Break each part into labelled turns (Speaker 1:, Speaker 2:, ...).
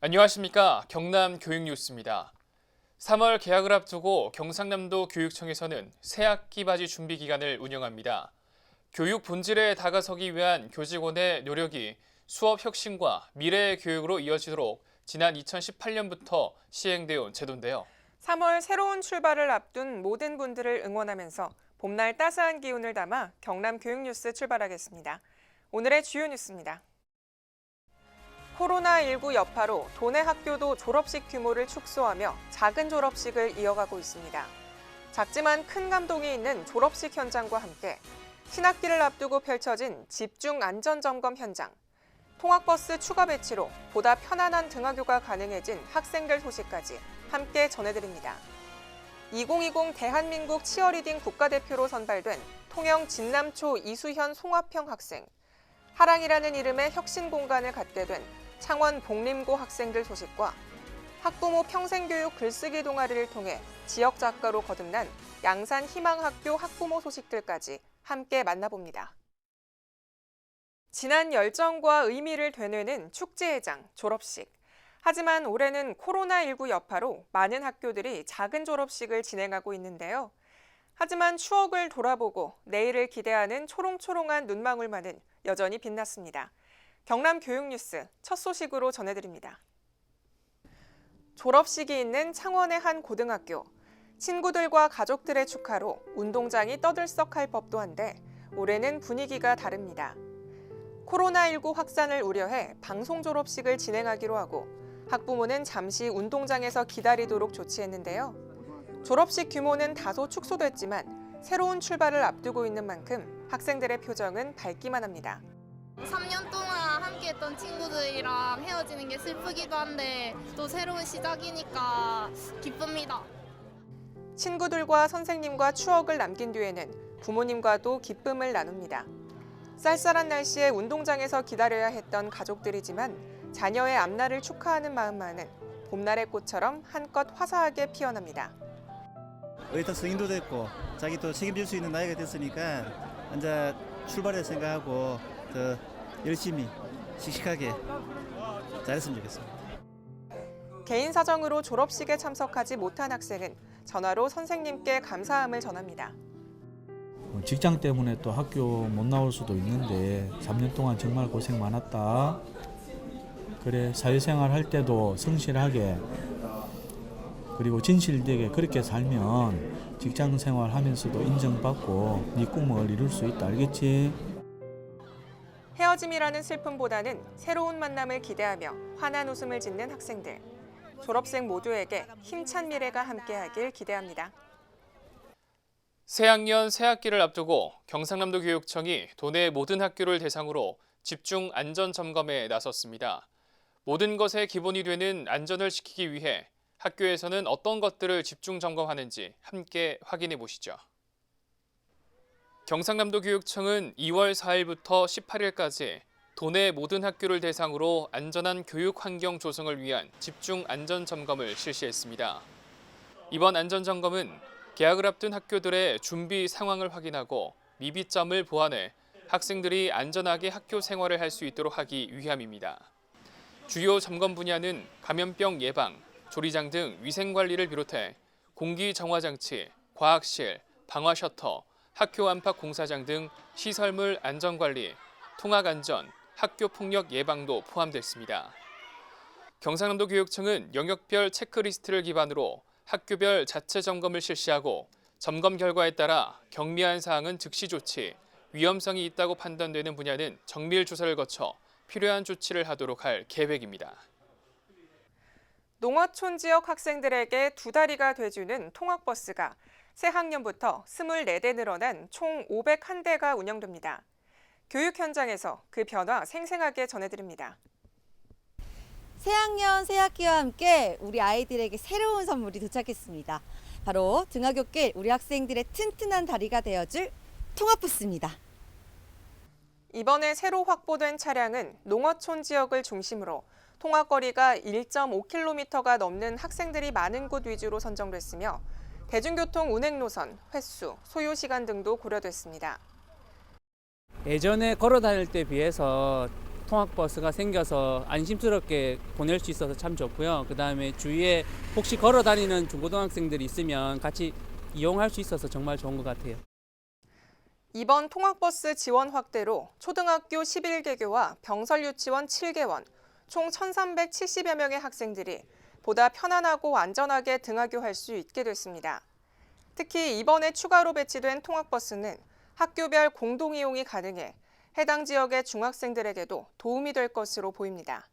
Speaker 1: 안녕하십니까. 경남교육뉴스입니다. 3월 개학을 앞두고 경상남도 교육청에서는 새학기 맞이 준비 기간을 운영합니다. 교육 본질에 다가서기 위한 교직원의 노력이 수업 혁신과 미래의 교육으로 이어지도록 지난 2018년부터 시행되어 온 제도인데요.
Speaker 2: 3월 새로운 출발을 앞둔 모든 분들을 응원하면서 봄날 따스한 기운을 담아 경남교육뉴스 출발하겠습니다. 오늘의 주요 뉴스입니다. 코로나19 여파로 도내 학교도 졸업식 규모를 축소하며 작은 졸업식을 이어가고 있습니다. 작지만 큰 감동이 있는 졸업식 현장과 함께 신학기를 앞두고 펼쳐진 집중 안전점검 현장, 통학버스 추가 배치로 보다 편안한 등하교가 가능해진 학생들 소식까지 함께 전해드립니다. 2020 대한민국 치어리딩 국가대표로 선발된 통영 진남초 이수현 송화평 학생, 하랑이라는 이름의 혁신 공간을 갖게 된 창원 복림고 학생들 소식과 학부모 평생교육 글쓰기 동아리를 통해 지역 작가로 거듭난 양산 희망학교 학부모 소식들까지 함께 만나봅니다. 지난 열정과 의미를 되뇌는 축제회장, 졸업식. 하지만 올해는 코로나19 여파로 많은 학교들이 작은 졸업식을 진행하고 있는데요. 하지만 추억을 돌아보고 내일을 기대하는 초롱초롱한 눈망울만은 여전히 빛났습니다. 경남교육뉴스 첫 소식으로 전해드립니다. 졸업식이 있는 창원의 한 고등학교. 친구들과 가족들의 축하로 운동장이 떠들썩할 법도 한데 올해는 분위기가 다릅니다. 코로나19 확산을 우려해 방송 졸업식을 진행하기로 하고 학부모는 잠시 운동장에서 기다리도록 조치했는데요. 졸업식 규모는 다소 축소됐지만 새로운 출발을 앞두고 있는 만큼 학생들의 표정은 밝기만 합니다.
Speaker 3: 3년 동안 함께했던 친구들이랑 헤어지는 게 슬프기도 한데 또 새로운 시작이니까 기쁩니다.
Speaker 2: 친구들과 선생님과 추억을 남긴 뒤에는 부모님과도 기쁨을 나눕니다. 쌀쌀한 날씨에 운동장에서 기다려야 했던 가족들이지만 자녀의 앞날을 축하하는 마음만은 봄날의 꽃처럼 한껏 화사하게 피어납니다.
Speaker 4: 어디다 성인도 됐고 자기 또 책임질 수 있는 나이가 됐으니까 이제 출발을 생각하고 더 열심히 씩씩하게 잘했으면 좋겠습니다.
Speaker 2: 개인 사정으로 졸업식에 참석하지 못한 학생은 전화로 선생님께 감사함을 전합니다.
Speaker 5: 직장 때문에 또 학교 못 나올 수도 있는데 3년 동안 정말 고생 많았다. 그래, 사회생활 할 때도 성실하게 그리고 진실되게 그렇게 살면 직장 생활 하면서도 인정받고 네 꿈을 이룰 수 있다. 알겠지?
Speaker 2: 헤어짐이라는 슬픔보다는 새로운 만남을 기대하며 환한 웃음을 짓는 학생들. 졸업생 모두에게 힘찬 미래가 함께하길 기대합니다.
Speaker 1: 새학년 새학기를 앞두고 경상남도 교육청이 도내 모든 학교를 대상으로 집중 안전 점검에 나섰습니다. 모든 것의 기본이 되는 안전을 지키기 위해 학교에서는 어떤 것들을 집중 점검하는지 함께 확인해 보시죠. 경상남도 교육청은 2월 4일부터 18일까지 도내 모든 학교를 대상으로 안전한 교육 환경 조성을 위한 집중 안전 점검을 실시했습니다. 이번 안전 점검은 개학을 앞둔 학교들의 준비 상황을 확인하고 미비점을 보완해 학생들이 안전하게 학교 생활을 할 수 있도록 하기 위함입니다. 주요 점검 분야는 감염병 예방, 조리장 등 위생관리를 비롯해 공기 정화 장치, 과학실, 방화 셔터, 학교 안팎 공사장 등 시설물 안전관리, 통학 안전, 학교 폭력 예방도 포함됐습니다. 경상남도 교육청은 영역별 체크리스트를 기반으로 학교별 자체 점검을 실시하고 점검 결과에 따라 경미한 사항은 즉시 조치, 위험성이 있다고 판단되는 분야는 정밀 조사를 거쳐 필요한 조치를 하도록 할 계획입니다.
Speaker 2: 농어촌 지역 학생들에게 두 다리가 돼주는 통학버스가 새 학년부터 24대 늘어난 총 501대가 운영됩니다. 교육 현장에서 그 변화 생생하게 전해드립니다.
Speaker 6: 새학년 새학기와 함께 우리 아이들에게 새로운 선물이 도착했습니다. 바로 등하굣길 우리 학생들의 튼튼한 다리가 되어줄 통학버스입니다.
Speaker 2: 이번에 새로 확보된 차량은 농어촌 지역을 중심으로 통학거리가 1.5km가 넘는 학생들이 많은 곳 위주로 선정됐으며 대중교통 운행 노선, 횟수, 소요 시간 등도 고려됐습니다.
Speaker 7: 예전에 걸어 다닐 때 비해서 통학버스가 생겨서 안심스럽게 보낼 수 있어서 참 좋고요. 그다음에 주위에 혹시 걸어 다니는 중고등학생들이 있으면 같이 이용할 수 있어서 정말 좋은 것 같아요.
Speaker 2: 이번 통학버스 지원 확대로 초등학교 11개교와 병설유치원 7개원, 총 1,370여 명의 학생들이 보다 편안하고 안전하게 등하교할 수 있게 됐습니다. 특히 이번에 추가로 배치된 통학버스는 학교별 공동 이용이 가능해 해당 지역의 중학생들에게도 도움이 될 것으로 보입니다.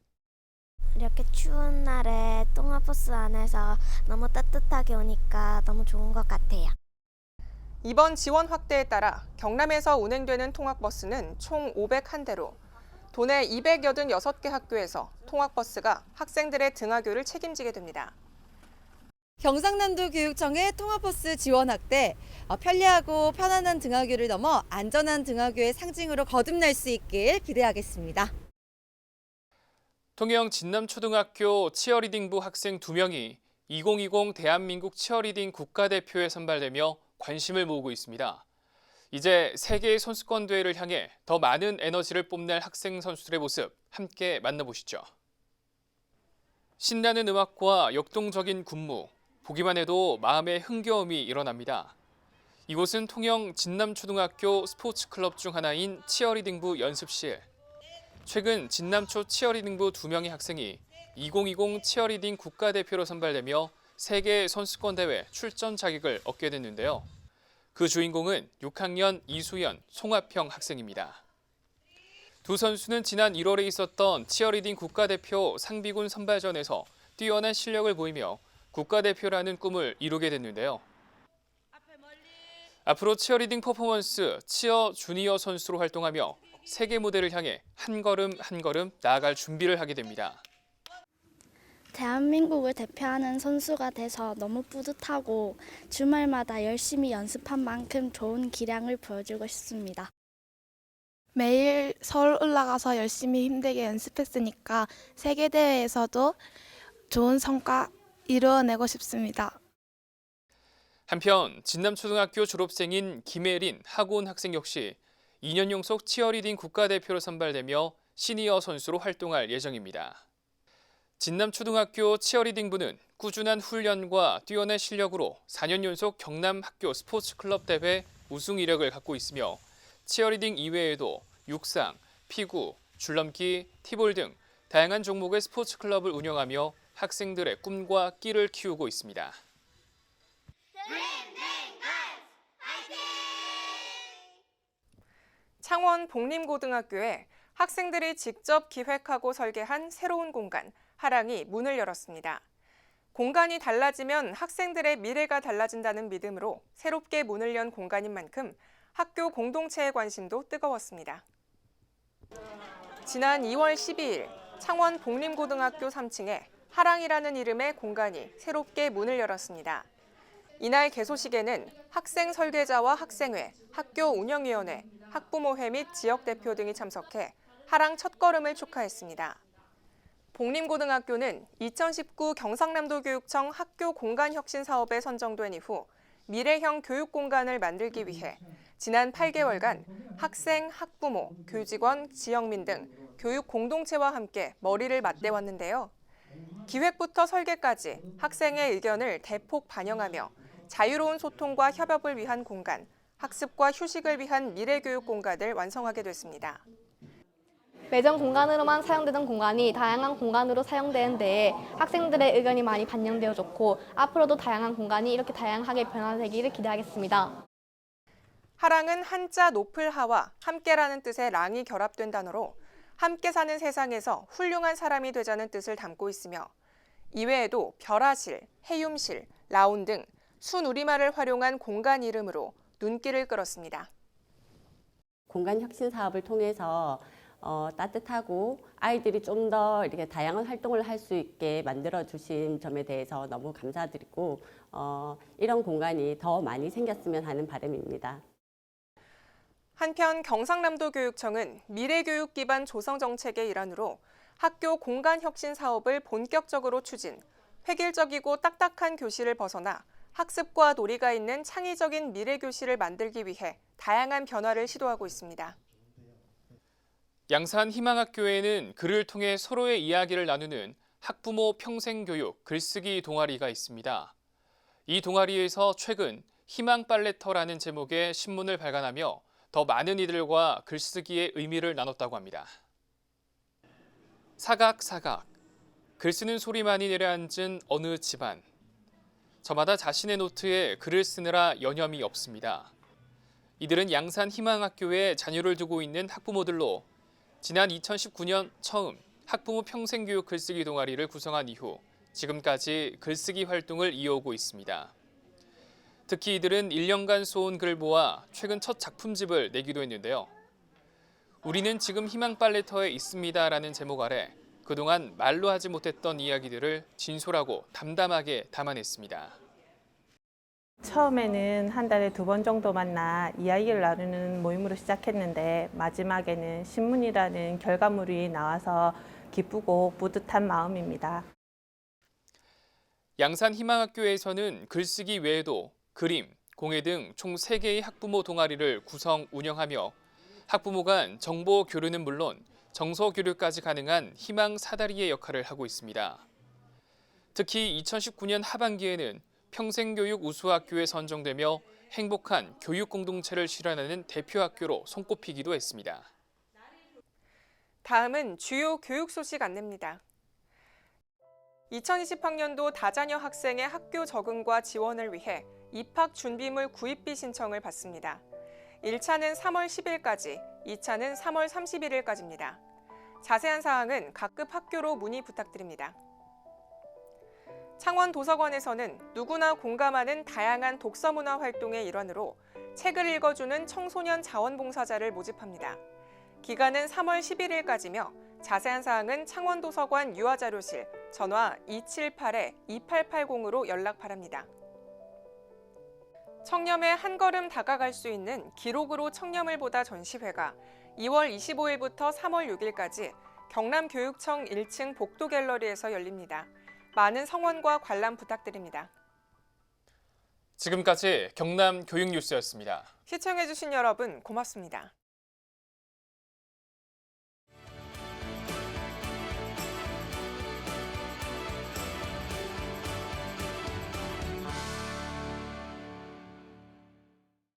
Speaker 8: 이렇게 추운 날에 통학버스 안에서 너무 따뜻하게 오니까 너무 좋은 것 같아요.
Speaker 2: 이번 지원 확대에 따라 경남에서 운행되는 통학버스는 총 501대로 도내 286개 학교에서 통학버스가 학생들의 등하교를 책임지게 됩니다.
Speaker 6: 경상남도 교육청의 통학버스 지원 확대, 편리하고 편안한 등하교를 넘어 안전한 등하교의 상징으로 거듭날 수 있길 기대하겠습니다.
Speaker 1: 통영 진남초등학교 치어리딩부 학생 2명이 2020 대한민국 치어리딩 국가대표에 선발되며 관심을 모으고 있습니다. 이제 세계의 선수권 대회를 향해 더 많은 에너지를 뽐낼 학생 선수들의 모습 함께 만나보시죠. 신나는 음악과 역동적인 군무, 보기만 해도 마음의 흥겨움이 일어납니다. 이곳은 통영 진남초등학교 스포츠클럽 중 하나인 치어리딩부 연습실. 최근 진남초 치어리딩부 2명의 학생이 2020 치어리딩 국가대표로 선발되며 세계 선수권 대회 출전 자격을 얻게 됐는데요. 그 주인공은 6학년 이수연, 송하평 학생입니다. 두 선수는 지난 1월에 있었던 치어리딩 국가대표 상비군 선발전에서 뛰어난 실력을 보이며 국가대표라는 꿈을 이루게 됐는데요. 앞으로 치어리딩 퍼포먼스 치어 주니어 선수로 활동하며 세계 무대를 향해 한 걸음 한 걸음 나아갈 준비를 하게 됩니다.
Speaker 9: 대한민국을 대표하는 선수가 돼서 너무 뿌듯하고 주말마다 열심히 연습한 만큼 좋은 기량을 보여주고 싶습니다.
Speaker 10: 매일 서울 올라가서 열심히 힘들게 연습했으니까 세계대회에서도 좋은 성과 이루어내고 싶습니다.
Speaker 1: 한편 진남초등학교 졸업생인 김혜린 하고은 학생 역시 2년 연속 치어리딩 국가대표로 선발되며 시니어 선수로 활동할 예정입니다. 진남초등학교 치어리딩부는 꾸준한 훈련과 뛰어난 실력으로 4년 연속 경남 학교 스포츠클럽 대회 우승 이력을 갖고 있으며 치어리딩 이외에도 육상, 피구, 줄넘기, 티볼 등 다양한 종목의 스포츠클럽을 운영하며 학생들의 꿈과 끼를 키우고 있습니다.
Speaker 2: 창원 복림고등학교에 학생들이 직접 기획하고 설계한 새로운 공간, 하랑이 문을 열었습니다. 공간이 달라지면 학생들의 미래가 달라진다는 믿음으로 새롭게 문을 연 공간인 만큼 학교 공동체의 관심도 뜨거웠습니다. 지난 2월 12일 창원 복림고등학교 3층에 하랑이라는 이름의 공간이 새롭게 문을 열었습니다. 이날 개소식에는 학생 설계자와 학생회, 학교 운영위원회, 학부모회 및 지역대표 등이 참석해 하랑 첫걸음을 축하했습니다. 복림고등학교는 2019 경상남도교육청 학교 공간혁신 사업에 선정된 이후 미래형 교육공간을 만들기 위해 지난 8개월간 학생, 학부모, 교직원, 지역민 등 교육 공동체와 함께 머리를 맞대왔는데요. 기획부터 설계까지 학생의 의견을 대폭 반영하며 자유로운 소통과 협업을 위한 공간, 학습과 휴식을 위한 미래교육 공간을 완성하게 됐습니다.
Speaker 11: 매점 공간으로만 사용되던 공간이 다양한 공간으로 사용되는 데에 학생들의 의견이 많이 반영되어 좋고 앞으로도 다양한 공간이 이렇게 다양하게 변화되기를 기대하겠습니다.
Speaker 2: 하랑은 한자 높을 하와 함께라는 뜻의 랑이 결합된 단어로 함께 사는 세상에서 훌륭한 사람이 되자는 뜻을 담고 있으며 이외에도 별화실, 해움실, 라온 등 순우리말을 활용한 공간 이름으로 눈길을 끌었습니다.
Speaker 12: 공간 혁신 사업을 통해서 따뜻하고 아이들이 좀 더 이렇게 다양한 활동을 할 수 있게 만들어 주신 점에 대해서 너무 감사드리고 이런 공간이 더 많이 생겼으면 하는 바람입니다.
Speaker 2: 한편 경상남도교육청은 미래교육 기반 조성 정책의 일환으로 학교 공간 혁신 사업을 본격적으로 추진, 획일적이고 딱딱한 교실을 벗어나 학습과 놀이가 있는 창의적인 미래교실을 만들기 위해 다양한 변화를 시도하고 있습니다.
Speaker 1: 양산 희망학교에는 글을 통해 서로의 이야기를 나누는 학부모 평생교육 글쓰기 동아리가 있습니다. 이 동아리에서 최근 희망빨래터라는 제목의 신문을 발간하며 더 많은 이들과 글쓰기의 의미를 나눴다고 합니다. 사각사각, 글 쓰는 소리만이 내려앉은 어느 집안. 저마다 자신의 노트에 글을 쓰느라 여념이 없습니다. 이들은 양산 희망학교에 자녀를 두고 있는 학부모들로 지난 2019년 처음 학부모 평생교육 글쓰기 동아리를 구성한 이후 지금까지 글쓰기 활동을 이어오고 있습니다. 특히 이들은 1년간 쏘온 글을 모아 최근 첫 작품집을 내기도 했는데요. 우리는 지금 희망빨래터에 있습니다라는 제목 아래 그동안 말로 하지 못했던 이야기들을 진솔하고 담담하게 담아냈습니다.
Speaker 13: 처음에는 한 달에 2번 정도 만나 이야기를 나누는 모임으로 시작했는데 마지막에는 신문이라는 결과물이 나와서 기쁘고 뿌듯한 마음입니다.
Speaker 1: 양산 희망학교에서는 글쓰기 외에도 그림, 공예 등 총 3개의 학부모 동아리를 구성 운영하며 학부모 간 정보 교류는 물론 정서 교류까지 가능한 희망 사다리의 역할을 하고 있습니다. 특히 2019년 하반기에는 평생교육 우수학교에 선정되며 행복한 교육 공동체를 실현하는 대표 학교로 손꼽히기도 했습니다.
Speaker 2: 다음은 주요 교육 소식 안내입니다. 2020학년도 다자녀 학생의 학교 적응과 지원을 위해 입학 준비물 구입비 신청을 받습니다. 1차는 3월 10일까지, 2차는 3월 31일까지입니다. 자세한 사항은 각급 학교로 문의 부탁드립니다. 창원 도서관에서는 누구나 공감하는 다양한 독서문화 활동의 일환으로 책을 읽어주는 청소년 자원봉사자를 모집합니다. 기간은 3월 11일까지며 자세한 사항은 창원도서관 유아자료실 전화 278-2880으로 연락 바랍니다. 청렴에 한 걸음 다가갈 수 있는 기록으로 청렴을 보다 전시회가 2월 25일부터 3월 6일까지 경남교육청 1층 복도갤러리에서 열립니다. 많은 성원과 관람 부탁드립니다.
Speaker 1: 지금까지 경남 교육뉴스였습니다.
Speaker 2: 시청해주신 여러분 고맙습니다.